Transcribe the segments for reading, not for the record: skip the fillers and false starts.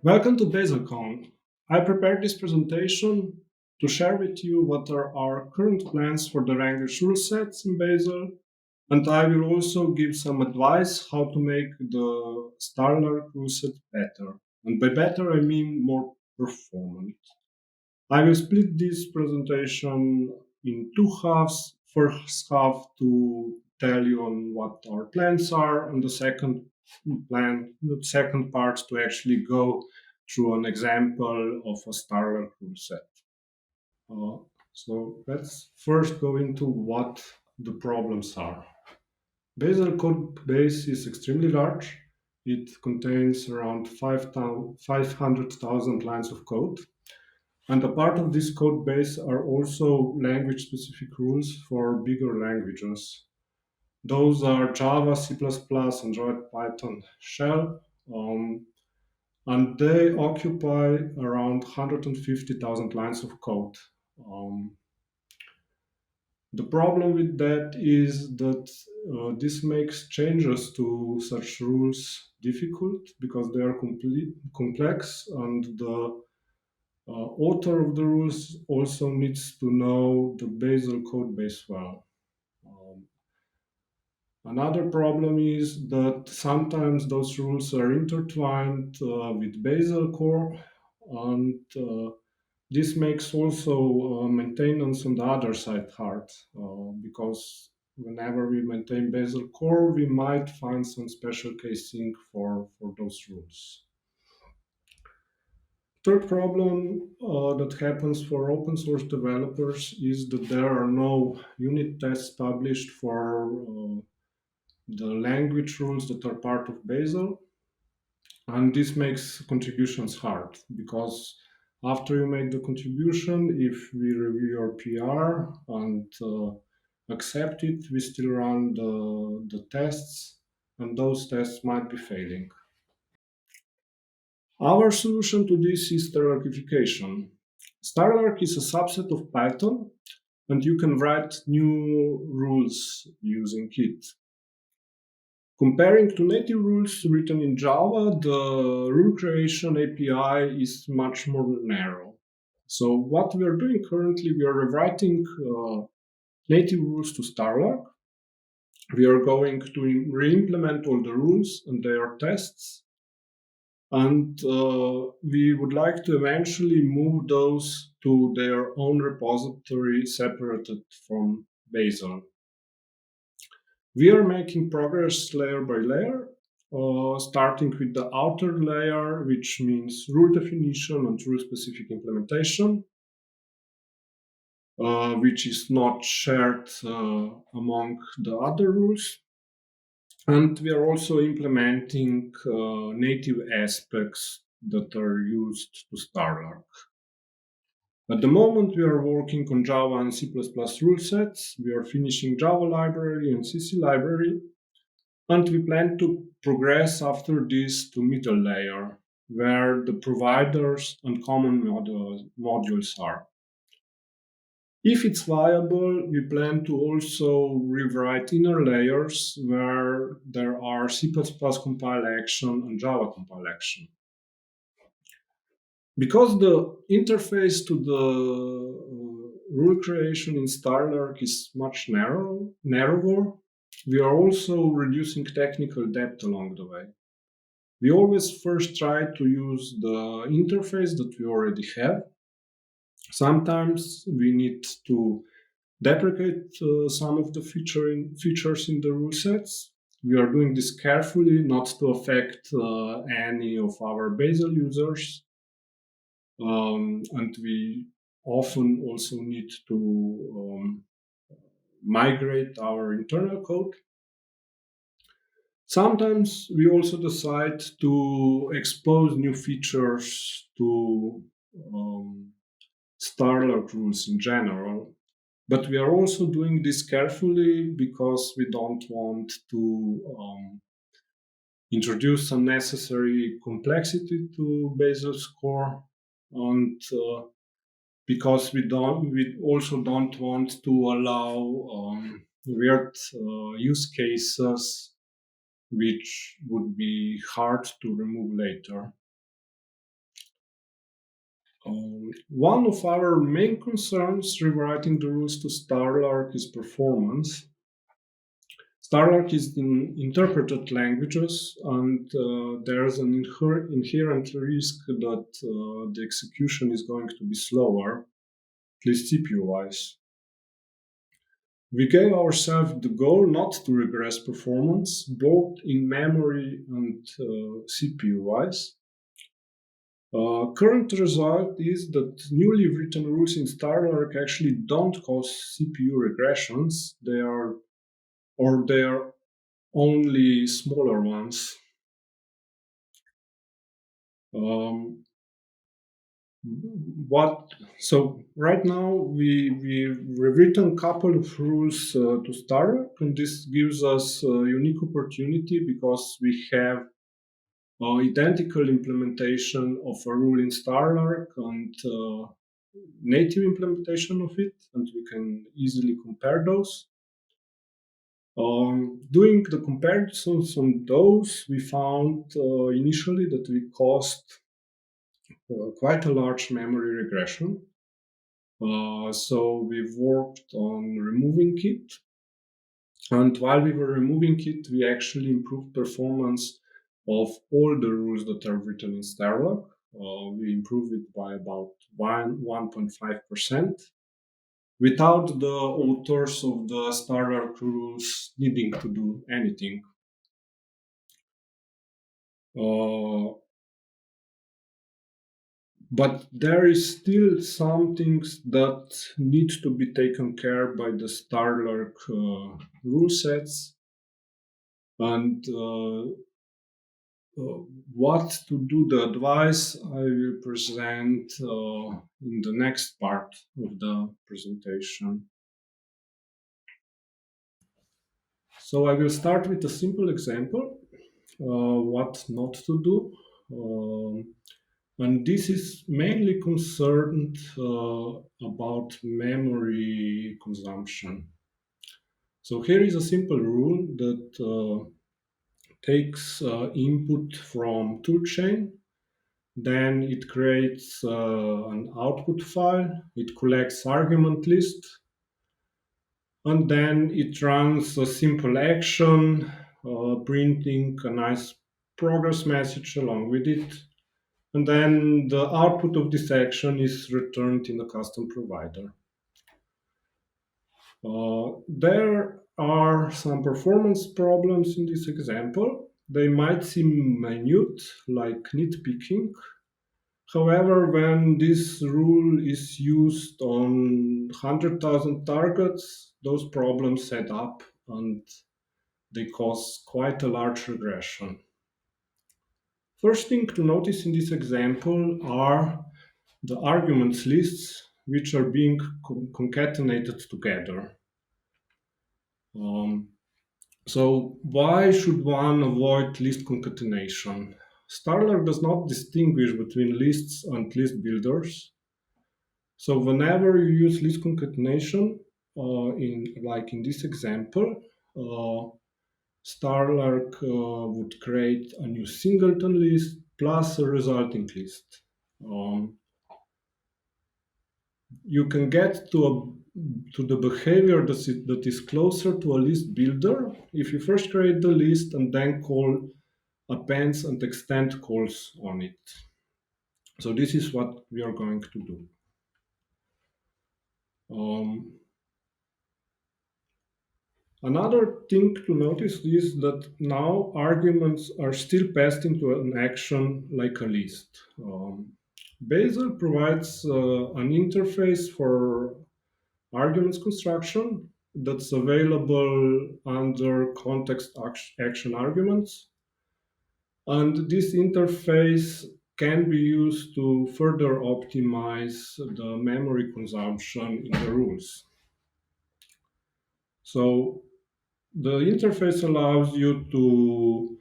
Welcome to BazelCon. I prepared this presentation to share with you what are our current plans for the language rule sets in Bazel, and I will also give some advice how to make the Starlark rule set better. And by better, I mean more performant. I will split this presentation in two halves. First half to tell you on what our plans are, and the second part to actually go through an example of a Starlark rule set. Uh, so let's first go into what the problems are. Bazel code base is extremely large. It contains around 500,000 lines of code. And a part of this code base are also language specific rules for bigger languages. Those are Java, C++, Android, Python, Shell, um, and they occupy around 150,000 lines of code. Um, the problem with that is that this makes changes to such rules difficult because they are complex and the author of the rules also needs to know the Bazel code base well. Um, Another problem is that sometimes those rules are intertwined with Bazel core, and this makes also maintenance on the other side hard because whenever we maintain Bazel core, we might find some special casing for those rules. Third problem that happens for open source developers is that there are no unit tests published for the language rules that are part of Bazel. And this makes contributions hard because after you make the contribution, if we review your PR and accept it, we still run the tests, and those tests might be failing. Our solution to this is Terrarification. Starlark is a subset of Python, and you can write new rules using it. Comparing to native rules written in Java, the rule creation API is much more narrow. So what we are doing currently, we are rewriting native rules to Starlark. We are going to re-implement all the rules and their tests. And we would like to eventually move those to their own repository separated from Bazel. We are making progress layer by layer, starting with the outer layer, which means rule definition and rule specific implementation, which is not shared among the other rules. And we are also implementing native aspects that are used to Starlark. At the moment, we are working on Java and C++ rule sets. We are finishing Java library and CC library. And we plan to progress after this to middle layer, where the providers and common modules are. If it's viable, we plan to also rewrite inner layers where there are C++ compile action and Java compile action. Because the interface to the rule creation in Starlark is much narrower, we are also reducing technical debt along the way. We always first try to use the interface that we already have. Sometimes we need to deprecate some of the features in the rule sets. We are doing this carefully not to affect any of our Bazel users. And we often also need to migrate our internal code. Sometimes we also decide to expose new features to Starlark rules in general. But we are also doing this carefully because we don't want to introduce unnecessary complexity to Bazel's core, and because we also don't want to allow weird use cases which would be hard to remove later. One of our main concerns rewriting the rules to Starlark is performance. Starlark is in interpreted languages, and there's an inherent risk that the execution is going to be slower, at least CPU-wise. We gave ourselves the goal not to regress performance, both in memory and CPU-wise. Current result is that newly written rules in Starlark actually don't cause CPU regressions. They are only smaller ones. Um, what so right now we've rewritten a couple of rules to Starlark, and this gives us a unique opportunity because we have identical implementation of a rule in Starlark and native implementation of it, and we can easily compare those. Doing the comparisons on those, we found initially that we caused quite a large memory regression. So we worked on removing it. And while we were removing it, we actually improved performance of all the rules that are written in Starlark. We improved it by about 1.5% without the authors of the Starlark rules needing to do anything. Uh, but there is still some things that need to be taken care by the Starlark rule sets, and uh, what to do, the advice I will present in the next part of the presentation. So I will start with a simple example, what not to do. And this is mainly concerned about memory consumption. So here is a simple rule that takes input from toolchain. Then it creates an output file. It collects argument list, and then it runs a simple action, printing a nice progress message along with it. And then the output of this action is returned in a custom provider. There are some performance problems in this example. They might seem minute, like nitpicking. However, when this rule is used on 100,000 targets, those problems add up and they cause quite a large regression. First thing to notice in this example are the arguments lists which are being concatenated together. Um, so why should one avoid list concatenation? Starlark does not distinguish between lists and list builders. So whenever you use list concatenation, in this example, Starlark would create a new singleton list plus a resulting list. Um, you can get to the behavior that is closer to a list builder if you first create the list and then call appends and extend calls on it. So this is what we are going to do. Another thing to notice is that now arguments are still passed into an action like a list. Bazel provides an interface for arguments construction that's available under context action arguments. And this interface can be used to further optimize the memory consumption in the rules. So the interface allows you to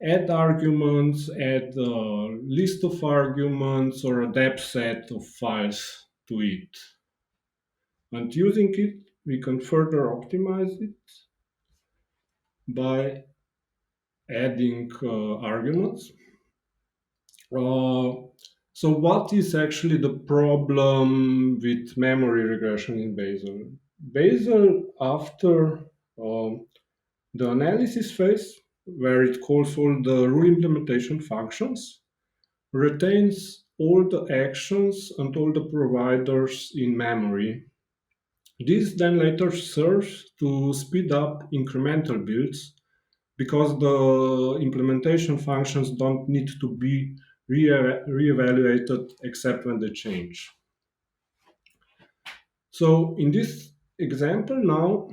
add arguments, add a list of arguments, or a depth set of files to it. And using it, we can further optimize it by adding arguments. So, what is actually the problem with memory regression in Bazel? Bazel, after um, the analysis phase, where it calls all the rule implementation functions, retains all the actions and all the providers in memory. This then later serves to speed up incremental builds because the implementation functions don't need to be reevaluated except when they change. So in this example now,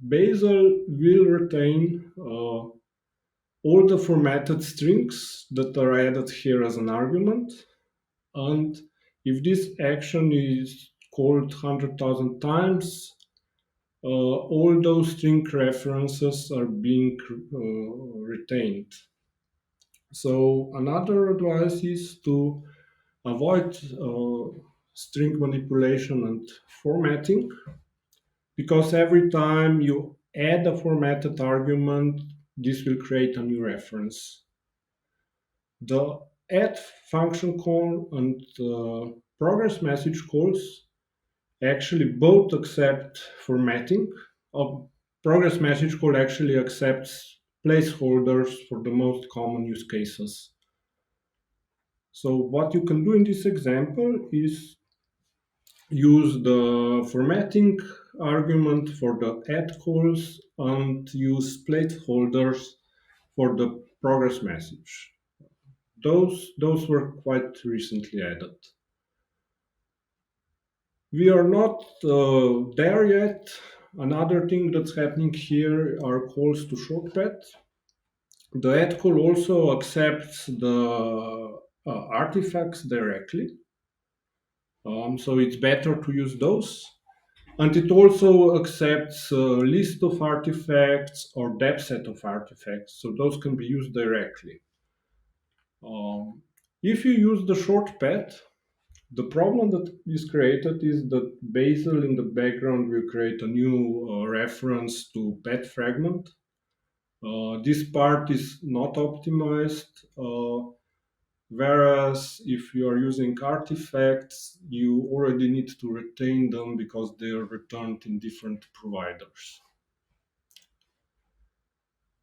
Bazel will retain all the formatted strings that are added here as an argument. And if this action is called 100,000 times, all those string references are being retained. So another advice is to avoid string manipulation and formatting because every time you add a formatted argument, this will create a new reference. The add function call and progress message calls actually both accept formatting. A progress message call actually accepts placeholders for the most common use cases. So what you can do in this example is use the formatting argument for the add calls and use placeholders for the progress message. Those were quite recently added. We are not there yet. Another thing that's happening here are calls to shortcut. The add call also accepts the artifacts directly, so it's better to use those. And it also accepts a list of artifacts or depth set of artifacts, so those can be used directly. Um, if you use the short path, the problem that is created is that Bazel in the background will create a new reference to path fragment. This part is not optimized, whereas if you are using artifacts, you already need to retain them because they are returned in different providers.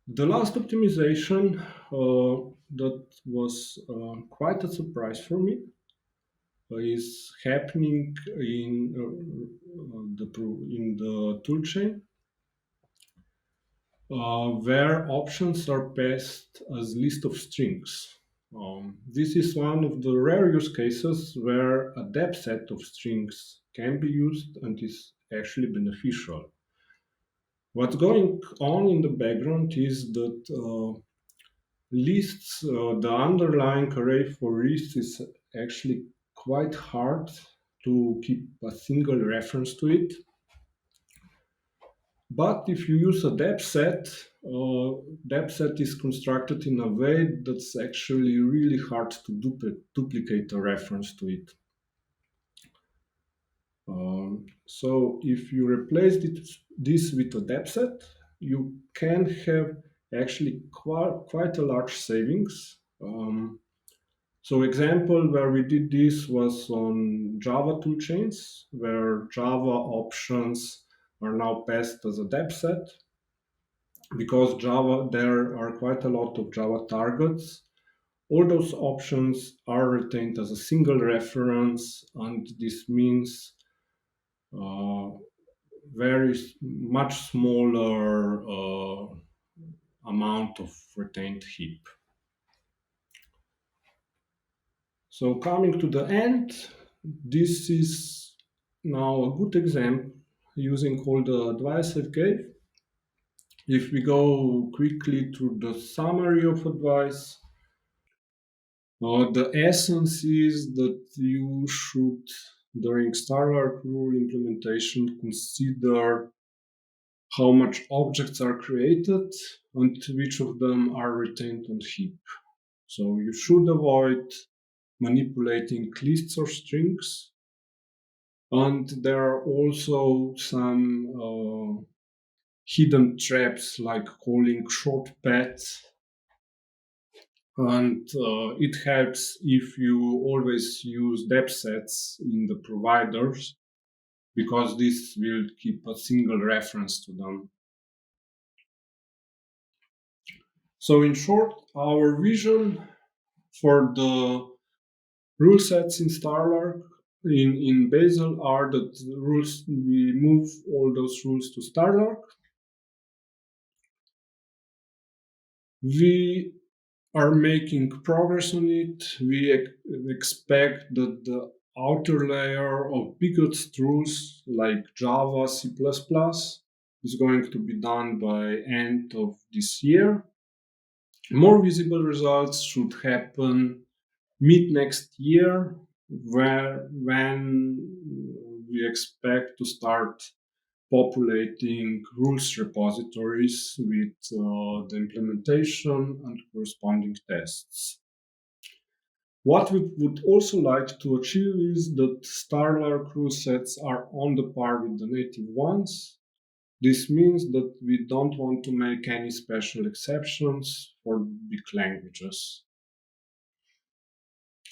The last optimization that was quite a surprise for me is happening in the toolchain, where options are passed as list of strings. This is one of the rare use cases where a depth set of strings can be used and is actually beneficial. What's going on in the background is that lists, the underlying array for lists is actually quite hard to keep a single reference to it. But if you use a depth set is constructed in a way that's actually really hard to duplicate a reference to it. So if you replace this with a depth set, you can have actually quite a large savings. So example where we did this was on Java toolchains, where Java options are now passed as a depth set. Because Java, there are quite a lot of Java targets. All those options are retained as a single reference, and this means uh, very much smaller amount of retained heap. So coming to the end, this is now a good example using all the advice I gave. If we go quickly through the summary of advice, the essence is that you should, during Starlark rule implementation, consider how much objects are created and which of them are retained on heap. So you should avoid manipulating lists or strings. And there are also some hidden traps like calling short paths and it helps if you always use depth sets in the providers because this will keep a single reference to them. So, in short, our vision for the rule sets in Starlark in Bazel are that the rules we move all those rules to Starlark. We are making progress on it. We expect that the outer layer of bigger rules like Java, C++ is going to be done by end of this year. More visible results should happen mid next year, where when we expect to start populating rules repositories with the implementation and corresponding tests. What we would also like to achieve is that Starlark rule sets are on the par with the native ones. This means that we don't want to make any special exceptions for big languages.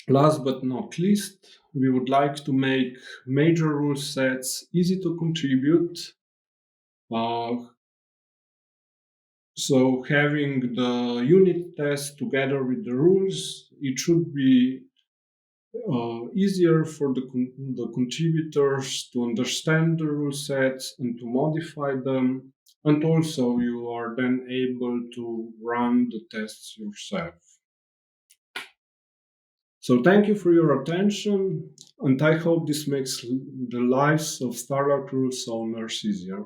Last but not least, we would like to make major rule sets easy to contribute. Uh, so having the unit test together with the rules, it should be easier for the contributors to understand the rule sets and to modify them. And also you are then able to run the tests yourself. So thank you for your attention, and I hope this makes the lives of Starlark rules owners easier.